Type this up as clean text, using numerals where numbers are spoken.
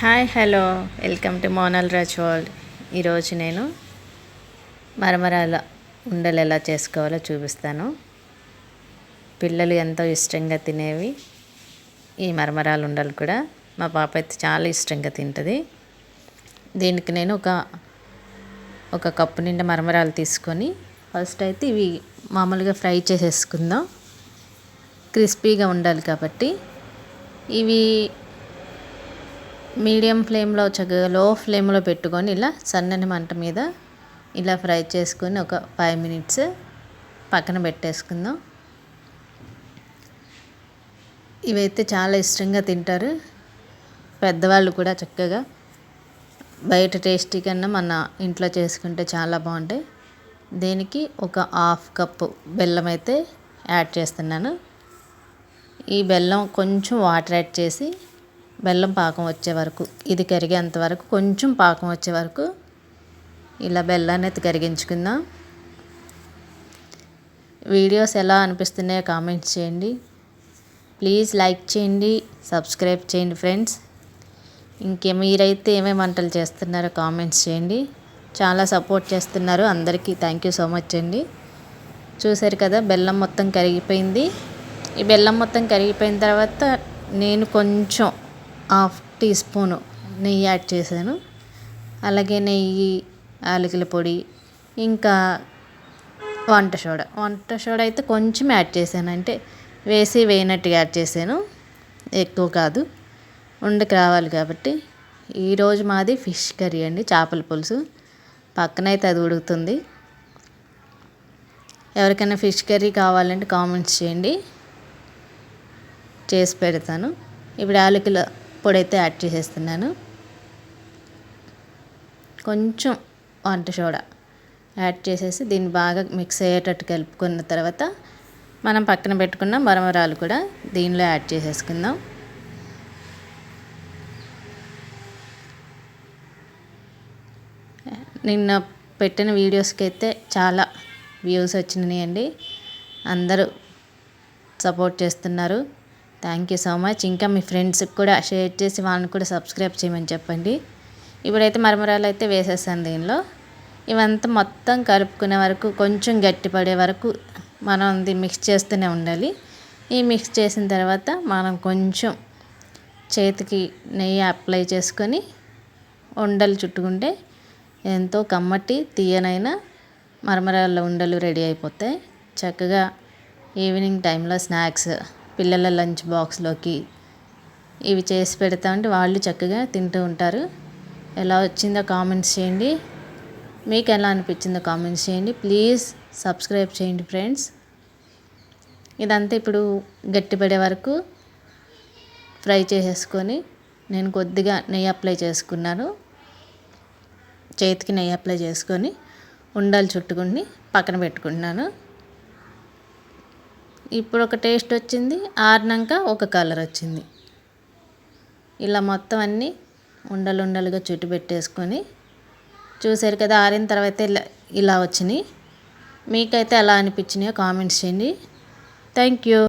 Hi hello welcome to Monal Raj world. ఈరోజు నేను మరమరాల ఉండలు ఎలా చేసుకోవాలో చూపిస్తాను. పిల్లలు ఎంతో ఇష్టంగా తినేవి ఈ మరమరాల ఉండలు కూడా. మా పాప అయితే చాలా ఇష్టంగా తింటుంది. దీనికి నేను ఒక కప్పు నిండా మరమరాలు తీసుకొని ఫస్ట్ అయితే ఇవి మామూలుగా ఫ్రై చేసేసుకుందాం. క్రిస్పీగా ఉండాలి కాబట్టి ఇవి మీడియం ఫ్లేమ్లో చక్కగా లో ఫ్లేమ్లో పెట్టుకొని ఇలా సన్నని మంట మీద ఇలా ఫ్రై చేసుకొని ఒక 5 మినిట్స్ పక్కన పెట్టేసుకుందాం. ఇవైతే చాలా ఇష్టంగా తింటారు పెద్దవాళ్ళు కూడా. చక్కగా బయట టేస్టీ కన్నా మన ఇంట్లో చేసుకుంటే చాలా బాగుంటాయి. దీనికి ఒక 1/2 కప్పు బెల్లం అయితే యాడ్ చేస్తున్నాను. ఈ బెల్లం కొంచెం వాటర్ యాడ్ చేసి బెల్లం పాకం వచ్చే వరకు, ఇది కరిగేంత వరకు, కొంచెం పాకం వచ్చే వరకు ఇలా బెల్లాన్ని అయితే కరిగించుకుందాం. వీడియోస్ ఎలా అనిపిస్తున్నాయో కామెంట్స్ చేయండి. ప్లీజ్ లైక్ చేయండి, సబ్స్క్రైబ్ చేయండి ఫ్రెండ్స్. మీరైతే ఏమేమి వంటలు చేస్తున్నారో కామెంట్స్ చేయండి. చాలా సపోర్ట్ చేస్తున్నారు, అందరికీ థ్యాంక్ యూ సో మచ్ అండి. చూసారు కదా, బెల్లం మొత్తం కరిగిపోయింది. ఈ బెల్లం మొత్తం కరిగిపోయిన తర్వాత నేను కొంచెం 1/2 టీ స్పూను నెయ్యి యాడ్ చేశాను. అలాగే నెయ్యి, యాలకుల పొడి, ఇంకా వంట సోడా అయితే కొంచెం యాడ్ చేశాను. అంటే వేయనట్టుగా యాడ్ చేశాను, ఎక్కువ కాదు, ఉండకి రావాలి కాబట్టి. ఈరోజు మాది ఫిష్ కర్రీ అండి, చేపల పులుసు. పక్కనైతే అది ఉడుకుతుంది. ఎవరికైనా ఫిష్ కర్రీ కావాలంటే కామెంట్స్ చేయండి, చేసి పెడతాను. ఇప్పుడు యాలకుల పొడి అయితే యాడ్ చేసేస్తున్నాను. కొంచెం వంట సోడా యాడ్ చేసేసి దీన్ని బాగా మిక్స్ అయ్యేటట్టు కలుపుకున్న తర్వాత మనం పక్కన పెట్టుకున్న మరమరాలు కూడా దీనిలో యాడ్ చేసేసుకుందాం. నిన్న పెట్టిన వీడియోస్కి అయితే చాలా వ్యూస్ వచ్చినాయండి. అందరూ సపోర్ట్ చేస్తున్నారు, థ్యాంక్ యూ సో మచ్. ఇంకా మీ ఫ్రెండ్స్కి కూడా షేర్ చేసి వాళ్ళని కూడా సబ్స్క్రైబ్ చేయమని చెప్పండి. ఇప్పుడైతే మరమరాలు అయితే వేసేసాను దీనిలో. ఇవంతా మొత్తం కలుపుకునే వరకు, కొంచెం గట్టిపడే వరకు మనం ఇది మిక్స్ చేస్తూనే ఉండాలి. ఈ మిక్స్ చేసిన తర్వాత మనం కొంచెం చేతికి నెయ్యి అప్లై చేసుకొని ఉండలు చుట్టుకుంటే ఎంతో కమ్మటి తీయనైన మరమరాల ఉండలు రెడీ అయిపోతాయి. చక్కగా ఈవినింగ్ టైంలో స్నాక్స్, పిల్లల లంచ్ బాక్స్లోకి ఇవి చేసి పెడతా ఉంటే వాళ్ళు చక్కగా తింటూ ఉంటారు. ఎలా వచ్చిందో కామెంట్స్ చేయండి, మీకు ఎలా అనిపించిందో కామెంట్స్ చేయండి. ప్లీజ్ సబ్స్క్రైబ్ చేయండి ఫ్రెండ్స్. ఇదంతా ఇప్పుడు గట్టిపడే వరకు ఫ్రై చేసేసుకొని నేను కొద్దిగా నెయ్యి అప్లై చేసుకున్నాను. చేతికి నెయ్యి అప్లై చేసుకొని ఉండలు చుట్టుకుని పక్కన పెట్టుకుంటున్నాను. ఇప్పుడు ఒక టేస్ట్ వచ్చింది, ఆరినాక ఒక కలర్ వచ్చింది. ఇలా మొత్తం అన్నీ ఉండలుగా చుట్టు పెట్టేసుకొని చూసారు కదా, ఆరిన తర్వాత ఇలా వచ్చినాయి. మీకైతే ఎలా అనిపించినాయో కామెంట్స్ చేయండి. Thank you.